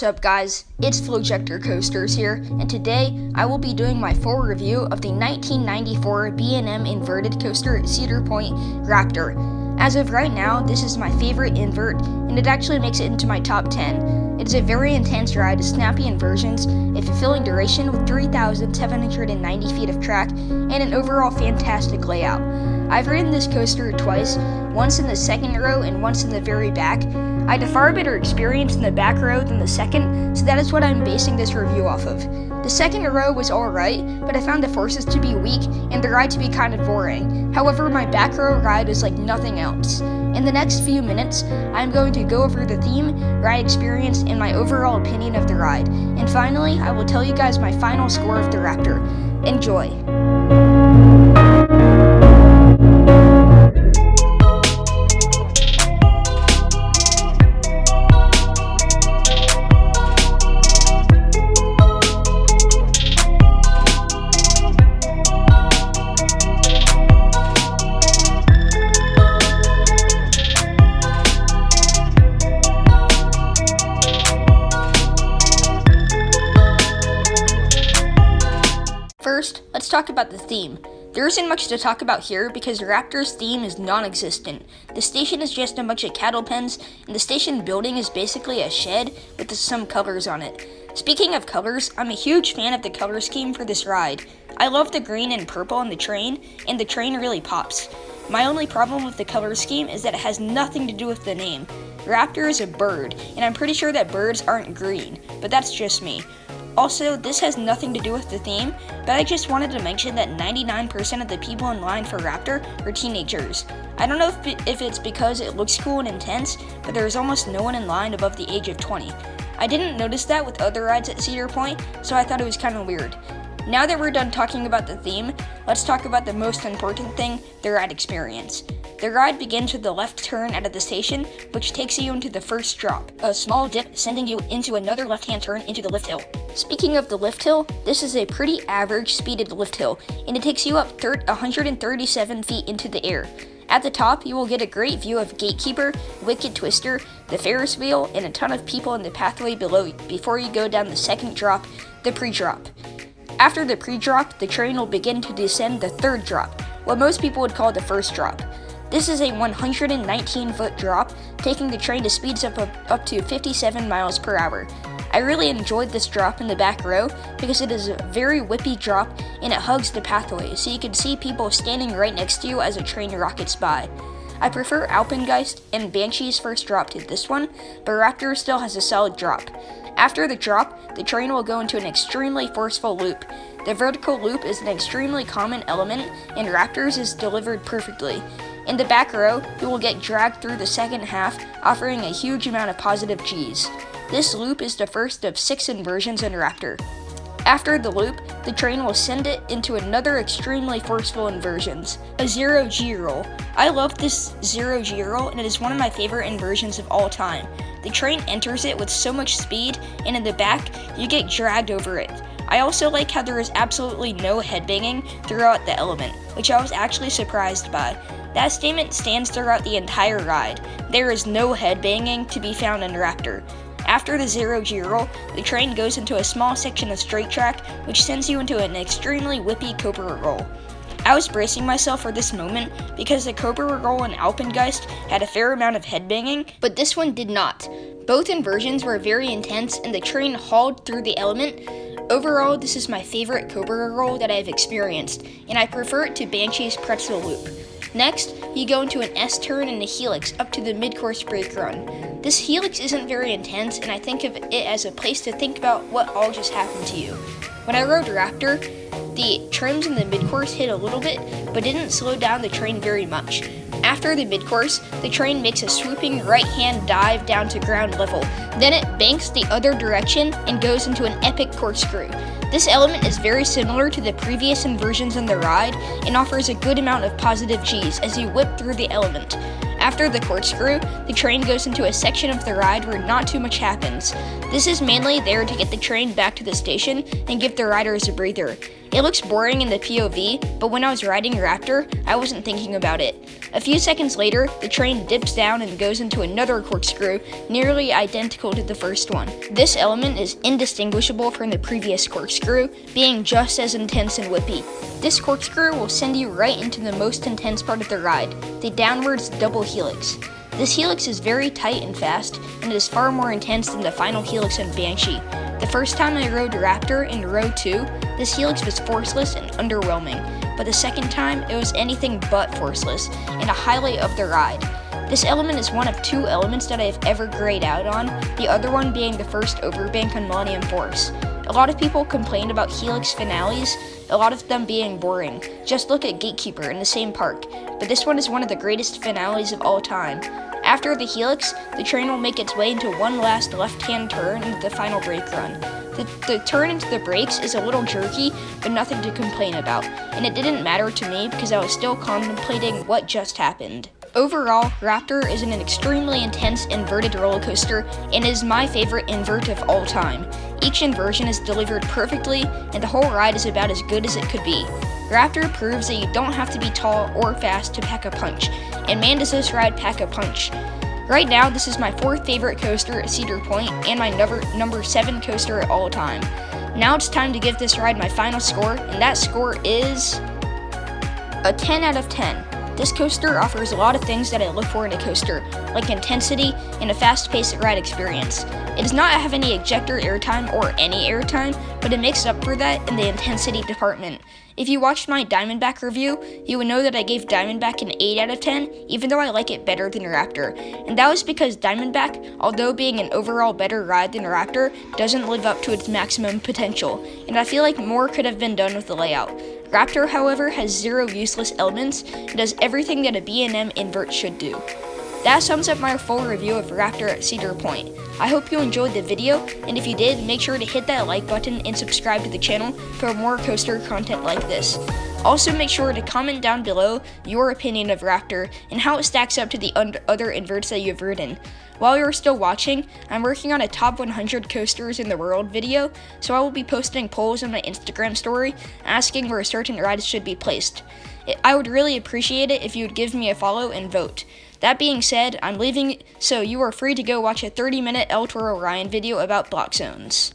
What's up guys, it's Flowjector Coasters here, and today I will be doing my full review of the 1994 B&M inverted coaster at Cedar Point Raptor. As of right now, this is my favorite invert, and it actually makes it into my top 10. It is a very intense ride, snappy inversions, a fulfilling duration with 3,790 feet of track, and an overall fantastic layout. I've ridden this coaster twice, once in the second row and once in the very back. I had a far better experience in the back row than the second, so that is what I'm basing this review off of. The second row was alright, but I found the forces to be weak and the ride to be kind of boring. However, my back row ride was like nothing else. In the next few minutes, I'm going to go over the theme, ride experience, and my overall opinion of the ride. And finally, I will tell you guys my final score of the Raptor. Enjoy! First, let's talk about the theme. There isn't much to talk about here because Raptor's theme is non-existent. The station is just a bunch of cattle pens, and the station building is basically a shed with some colors on it. Speaking of colors, I'm a huge fan of the color scheme for this ride. I love the green and purple on the train, and the train really pops. My only problem with the color scheme is that it has nothing to do with the name. Raptor is a bird, and I'm pretty sure that birds aren't green, but that's just me. Also, this has nothing to do with the theme, but I just wanted to mention that 99% of the people in line for Raptor are teenagers. I don't know if it's because it looks cool and intense, but there is almost no one in line above the age of 20. I didn't notice that with other rides at Cedar Point, so I thought it was kind of weird. Now that we're done talking about the theme, let's talk about the most important thing, the ride experience. The ride begins with the left turn out of the station, which takes you into the first drop, a small dip sending you into another left-hand turn into the lift hill. Speaking of the lift hill, this is a pretty average speeded lift hill, and it takes you up 137 feet into the air. At the top, you will get a great view of Gatekeeper, Wicked Twister, the Ferris wheel, and a ton of people in the pathway below before you go down the second drop, the pre-drop. After the pre-drop, the train will begin to descend the third drop, what most people would call the first drop. This is a 119-foot drop, taking the train to speeds up to 57 miles per hour. I really enjoyed this drop in the back row because it is a very whippy drop and it hugs the pathway, so you can see people standing right next to you as a train rockets by. I prefer Alpengeist and Banshee's first drop to this one, but Raptor still has a solid drop. After the drop, the train will go into an extremely forceful loop. The vertical loop is an extremely common element, and Raptor's is delivered perfectly. In the back row, you will get dragged through the second half, offering a huge amount of positive Gs. This loop is the first of 6 inversions in Raptor. After the loop, the train will send it into another extremely forceful inversions, a 0G roll. I love this 0G roll, and it is one of my favorite inversions of all time. The train enters it with so much speed, and in the back, you get dragged over it. I also like how there is absolutely no headbanging throughout the element, which I was actually surprised by. That statement stands throughout the entire ride. There is no headbanging to be found in Raptor. After the 0G roll, the train goes into a small section of straight track, which sends you into an extremely whippy Cobra roll. I was bracing myself for this moment because the Cobra roll and Alpengeist had a fair amount of headbanging, but this one did not. Both inversions were very intense and the train hauled through the element. Overall, this is my favorite Cobra roll that I have experienced, and I prefer it to Banshee's pretzel loop. Next, you go into an S-turn and a helix up to the mid-course brake run. This helix isn't very intense, and I think of it as a place to think about what all just happened to you. When I rode Raptor, the trims in the mid-course hit a little bit, but didn't slow down the train very much. After the mid-course, the train makes a swooping right-hand dive down to ground level. Then it banks the other direction and goes into an epic corkscrew. This element is very similar to the previous inversions in the ride and offers a good amount of positive Gs as you whip through the element. After the corkscrew, the train goes into a section of the ride where not too much happens. This is mainly there to get the train back to the station and give the riders a breather. It looks boring in the POV, but when I was riding Raptor, I wasn't thinking about it. A few seconds later, the train dips down and goes into another corkscrew, nearly identical to the first one. This element is indistinguishable from the previous corkscrew, being just as intense and whippy. This corkscrew will send you right into the most intense part of the ride, the downwards double helix. This helix is very tight and fast, and it is far more intense than the final helix in Banshee. The first time I rode Raptor in row 2, this helix was forceless and underwhelming, but the second time it was anything but forceless, and a highlight of the ride. This element is one of 2 elements that I have ever grayed out on, the other one being the first overbank on Millennium Force. A lot of people complain about helix finales, a lot of them being boring. Just look at Gatekeeper in the same park, but this one is one of the greatest finales of all time. After the helix, the train will make its way into one last left-hand turn into the final brake run. The turn into the brakes is a little jerky, but nothing to complain about, and it didn't matter to me because I was still contemplating what just happened. Overall, Raptor is an extremely intense inverted roller coaster and is my favorite invert of all time. Each inversion is delivered perfectly, and the whole ride is about as good as it could be. Raptor proves that you don't have to be tall or fast to pack a punch, and man does this ride pack a punch. Right now, this is my 4th favorite coaster at Cedar Point and my number 7 coaster at all time. Now it's time to give this ride my final score, and that score is a 10 out of 10. This coaster offers a lot of things that I look for in a coaster, like intensity and a fast-paced ride experience. It does not have any ejector airtime or any airtime, but it makes up for that in the intensity department. If you watched my Diamondback review, you would know that I gave Diamondback an 8 out of 10, even though I like it better than Raptor. And that was because Diamondback, although being an overall better ride than Raptor, doesn't live up to its maximum potential, and I feel like more could have been done with the layout. Raptor, however, has 0 useless elements and does everything that a B&M invert should do. That sums up my full review of Raptor at Cedar Point. I hope you enjoyed the video, and if you did, make sure to hit that like button and subscribe to the channel for more coaster content like this. Also, make sure to comment down below your opinion of Raptor and how it stacks up to the other inverts that you've ridden. While you're still watching, I'm working on a top 100 coasters in the world video, so I will be posting polls on my Instagram story asking where certain rides should be placed. I would really appreciate it if you would give me a follow and vote. That being said, I'm leaving, so you are free to go watch a 30-minute El Toro Ryan video about block zones.